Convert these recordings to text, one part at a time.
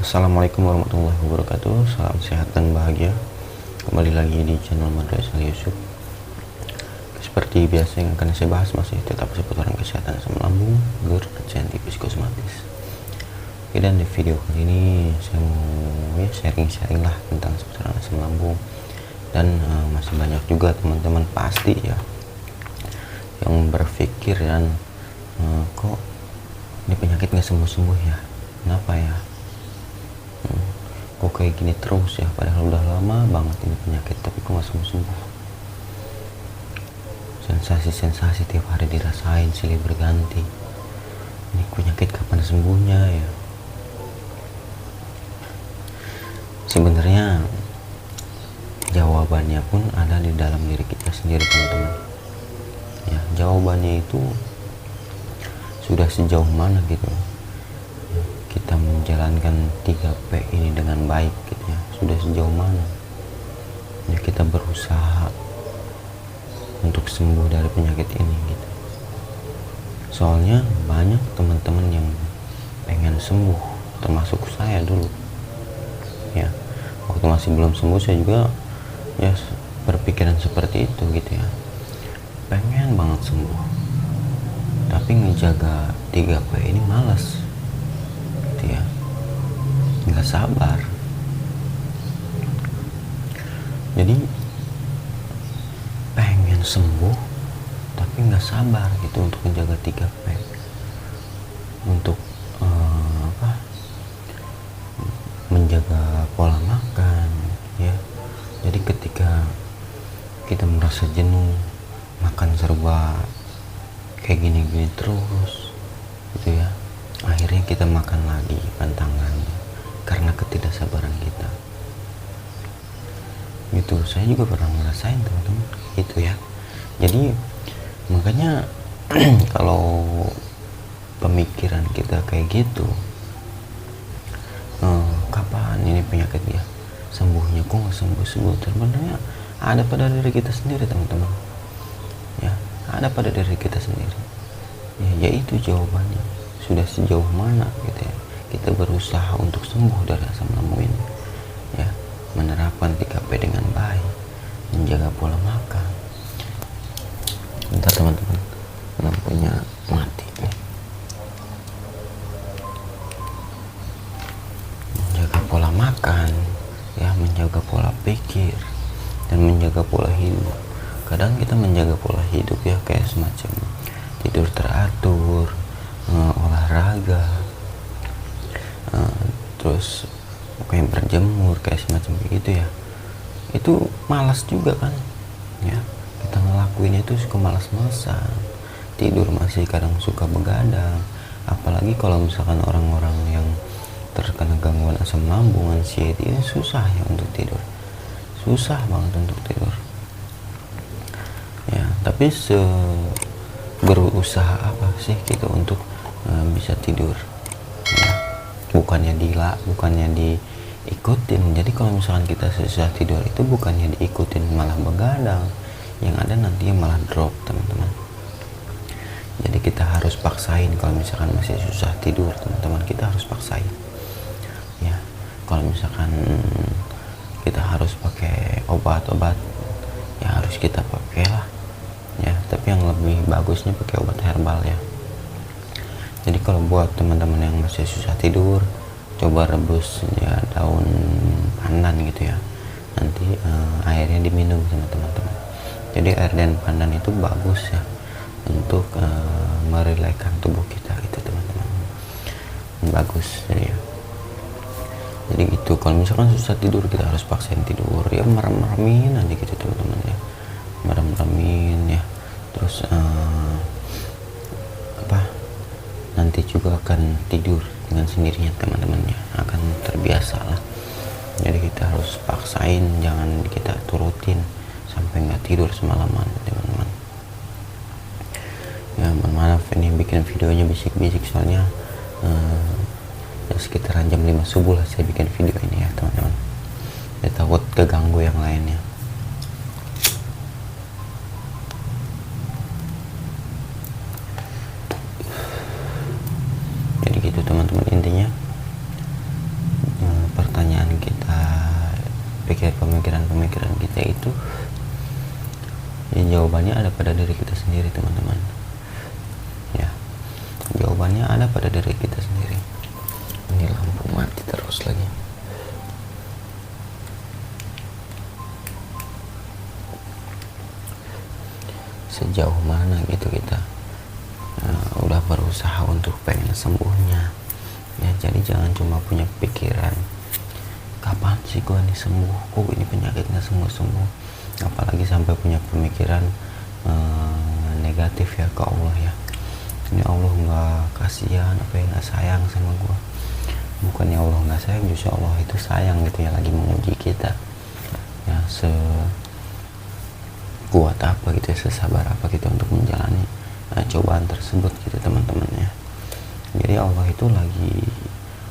Assalamualaikum warahmatullahi wabarakatuh. Salam sehat dan bahagia. Kembali lagi di channel Madrasah Yusuf. Seperti biasa yang akan saya bahas masih tetap seputaran kesehatan asam lambung, GERD, dan psikosomatis. Oke, dan di video kali ini saya mau sharing-sharing lah tentang seputaran asam lambung. Dan masih banyak juga teman-teman pasti ya yang berpikir dan kok ini penyakit nggak sembuh-sembuh ya, kenapa ya, kok kayak gini terus ya, padahal udah lama banget ini penyakit tapi kok nggak sembuh-sembuh. Sensasi-sensasi tiap hari dirasain silih berganti, ini penyakit kapan sembuhnya ya. Sebenarnya jawabannya pun ada di dalam diri kita sendiri teman-teman ya. Jawabannya itu sudah sejauh mana gitu ya, kita menjalankan 3P ini dengan baik gitu ya, sudah sejauh mana ya kita berusaha untuk sembuh dari penyakit ini gitu. Soalnya banyak teman-teman yang pengen sembuh, termasuk saya dulu ya. Waktu masih belum sembuh saya juga ya berpikiran seperti itu gitu ya, pengen banget sembuh tapi ngejaga 3P ini malas gitu ya, nggak sabar. Jadi pengen sembuh tapi nggak sabar gitu untuk menjaga 3P, untuk menjaga pola makan ya. Jadi ketika kita merasa jenuh makan serba kayak gini-gini terus gitu ya, akhirnya kita makan lagi pantangannya karena ketidaksabaran kita gitu. Saya juga pernah ngerasain teman-teman gitu ya. Jadi makanya kalau pemikiran kita kayak gitu, kapan ini penyakit ya sembuhnya, kok nggak sembuh-sembuh, sebenarnya ada pada diri kita sendiri teman-teman ya, ada pada diri kita sendiri ya, yaitu jawabannya sudah sejauh mana gitu ya kita berusaha untuk sembuh dari asam lambung ini ya, menerapkan 3P dengan baik, menjaga pola makan. Bentar teman-teman, lampunya mati nih. Menjaga pola makan ya, menjaga pola pikir dan menjaga pola hidup. Kadang kita menjaga pola hidup ya kayak semacam tidur teratur, olahraga, terus kayak berjemur kayak semacam gitu ya, itu malas juga kan ya, kita ngelakuin itu suka malas-malasan, tidur masih kadang suka begadang. Apalagi kalau misalkan orang-orang yang terkena gangguan asam lambung, anxiety, ini susah ya untuk tidur, susah banget untuk tidur ya. Tapi berusaha apa sih gitu untuk bisa tidur ya, bukannya diikutin. Jadi kalau misalkan kita susah tidur itu bukannya diikutin malah begadang, yang ada nanti malah drop teman-teman. Jadi kita harus paksain. Kalau misalkan masih susah tidur teman-teman, kita harus paksain ya. Kalau misalkan kita harus pakai obat-obat ya harus kita pakai lah ya, tapi yang lebih bagusnya pakai obat herbal ya. Jadi kalau buat teman-teman yang masih susah tidur, coba rebus ya daun pandan gitu ya, nanti airnya diminum sama teman-teman. Jadi air daun pandan itu bagus ya untuk merelakskan tubuh kita gitu teman-teman, bagus ya. Jadi gitu, kalau misalkan susah tidur kita harus paksain tidur ya, merem-meremin aja gitu teman-teman ya, merem-meremin ya. Terus nanti juga akan tidur dengan sendirinya teman-teman ya, akan terbiasa lah. Jadi kita harus paksain, jangan kita turutin sampai nggak tidur semalaman teman-teman ya. Mohon maaf ini bikin videonya bisik-bisik, soalnya ya sekitaran jam 5 subuh lah saya bikin video ini ya teman-teman, saya takut keganggu yang lainnya. Jadi gitu teman-teman, intinya pemikiran kita itu, ya jawabannya ada pada diri kita sendiri teman-teman. Ya, jawabannya ada pada diri kita sendiri. Ini lampu mati terus lagi. Sejauh mana gitu kita udah berusaha untuk pengen sembuhnya. Ya, jadi jangan cuma punya pikiran, kapan sih gue nih sembuh, kok ini penyakit nggak sembuh-sembuh. Apalagi sampai punya pemikiran negatif ya ke Allah ya. Ini Allah nggak kasihan, apa ya, nggak sayang sama gue. Bukannya Allah nggak sayang, justru Allah itu sayang gitu ya, lagi menguji kita ya, sekuat apa gitu ya, sesabar apa kita untuk menjalani cobaan tersebut gitu teman-teman ya. Jadi Allah itu lagi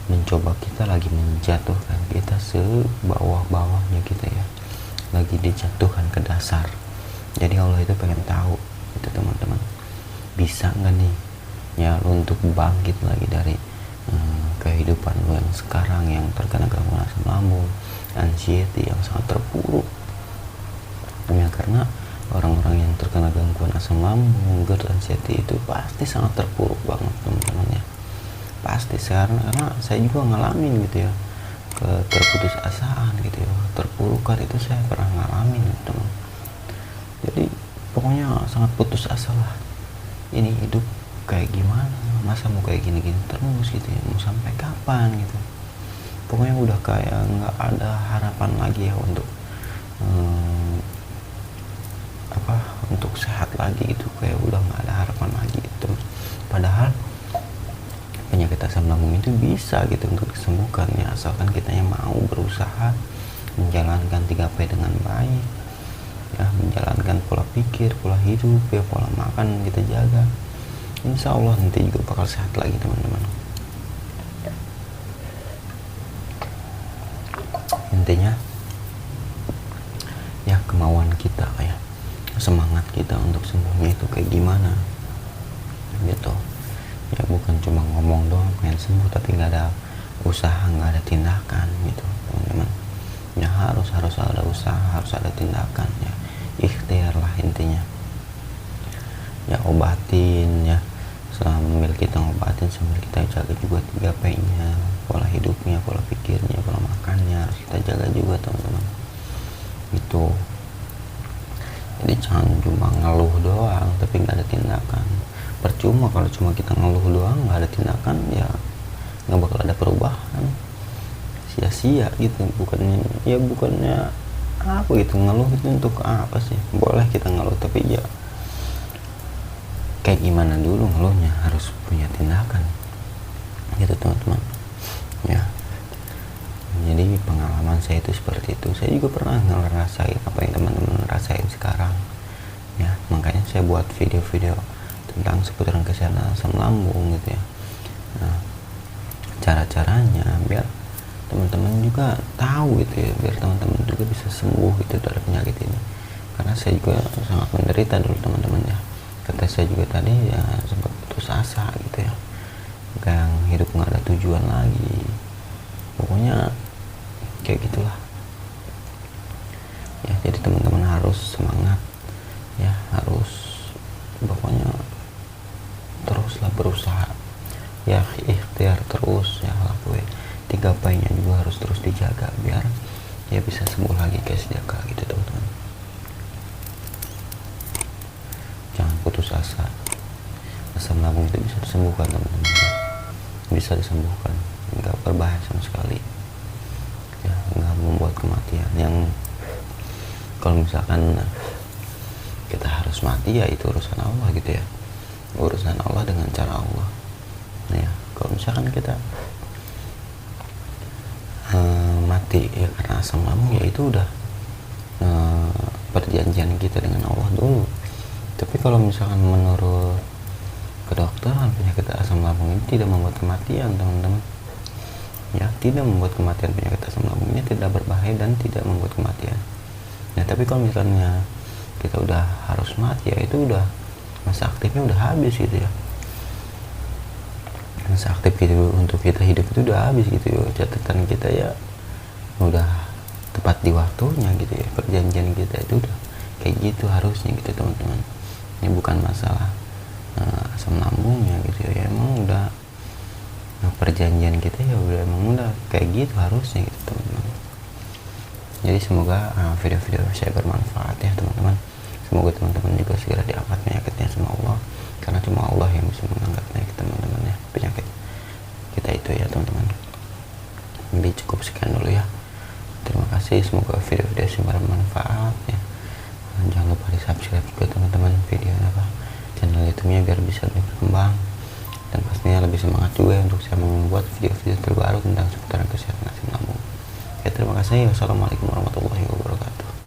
mencoba kita, lagi menjatuhkan kita sebawah-bawahnya kita ya, lagi dijatuhkan ke dasar. Jadi Allah itu pengen tahu itu teman-teman, bisa nggak nih ya lu untuk bangkit lagi dari kehidupan lu yang sekarang yang terkena gangguan asam lambung, anxiety yang sangat terpuruk ya. Karena orang-orang yang terkena gangguan asam lambung, GERD, anxiety itu pasti sangat terpuruk banget teman-teman ya. Pasti sekarang, karena saya juga ngalamin gitu ya, keterputusasaan gitu ya, terpurukan itu saya pernah ngalamin teman. Jadi pokoknya sangat putus asa lah, ini hidup kayak gimana, masa mau kayak gini-gini terus gitu ya, mau sampai kapan gitu. Pokoknya udah kayak nggak ada harapan lagi ya untuk untuk sehat lagi gitu, kayak udah nggak ada harapan lagi gitu. Padahal penyakit asam lambung itu bisa gitu untuk disembuhkan ya, asalkan kita yang mau berusaha menjalankan 3P dengan baik ya, menjalankan pola pikir, pola hidup ya, pola makan kita jaga, insya Allah nanti juga bakal sehat lagi teman-teman. Intinya ya kemauan kita ya, semangat kita untuk sembuhnya itu kayak gimana gitu ya. Bukan cuma ngomong doang pengen sembuh tapi nggak ada usaha, nggak ada tindakan gitu teman-teman ya. Harus ada usaha, harus ada tindakan ya, ikhtiar lah intinya ya. Obatin ya, sambil kita ngobatin sambil kita jaga juga 3P nya, pola hidupnya, pola pikirnya, pola makannya harus kita jaga juga teman-teman gitu. Jadi jangan cuma ngeluh doang tapi nggak ada tindakan. Percuma kalau cuma kita ngeluh doang nggak ada tindakan ya, nggak bakal ada perubahan, sia-sia gitu. Bukannya apa gitu, ngeluh itu untuk apa sih? Boleh kita ngeluh tapi ya kayak gimana dulu ngeluhnya, harus punya tindakan gitu teman-teman ya. Jadi pengalaman saya itu seperti itu. Saya juga pernah ngerasain apa yang teman-teman rasain sekarang ya. Makanya saya buat video-video tentang seputaran kesehatan asam lambung gitu ya. Nah, cara-caranya biar teman-teman juga tahu gitu ya, biar teman-teman juga bisa sembuh gitu dari penyakit ini. Karena saya juga sangat menderita dulu teman-teman ya. Kata saya juga tadi ya, sempat putus asa gitu ya, kayak hidup nggak ada tujuan lagi. Pokoknya kayak gitulah ya. Jadi teman-teman harus semangat ya, harus pokoknya teruslah berusaha ya, ikhtiar terus ya, lakuin 3P nya juga harus terus dijaga biar ya bisa sembuh lagi kayak sedia kala gitu teman-teman. Jangan putus asa, asam lambung itu bisa disembuhkan teman-teman, bisa disembuhkan, nggak berbahaya sama sekali ya, nggak membuat kematian. Yang kalau misalkan kita harus mati ya itu urusan Allah gitu ya, urusan Allah dengan cara Allah. Nah ya, kalau misalkan kita mati ya karena asam lambung ya itu udah perjanjian kita dengan Allah dulu. Tapi kalau misalkan menurut kedokteran penyakit asam lambung ini tidak membuat kematian teman-teman ya, tidak membuat kematian. Penyakit asam lambung ini tidak berbahaya dan tidak membuat kematian. Nah tapi kalau misalnya kita udah harus mati ya itu udah masa aktifnya udah habis gitu ya, masa aktif gitu untuk kita hidup itu udah habis gitu ya. Catatan kita ya udah tepat di waktu itu harusnya gitu teman-teman. Ini bukan masalah asam lambungnya gitu ya, emang udah perjanjian kita ya udah emang udah kayak gitu harusnya gitu teman-teman. Jadi semoga video-video saya bermanfaat ya teman-teman. Semoga teman-teman juga segera diangkat penyakitnya sama Allah, karena cuma Allah yang bisa mengangkat penyakit teman-teman ya, penyakit kita itu ya teman-teman. Jadi cukup sekian dulu ya. Terima kasih, semoga video-video saya bermanfaat ya. Jangan lupa di subscribe juga teman-teman video channel YouTube-nya biar bisa lebih berkembang, dan pastinya lebih semangat juga untuk saya membuat video-video terbaru tentang seputaran kesehatan asam lambung. Ya, terima kasih. Wassalamualaikum warahmatullahi wabarakatuh.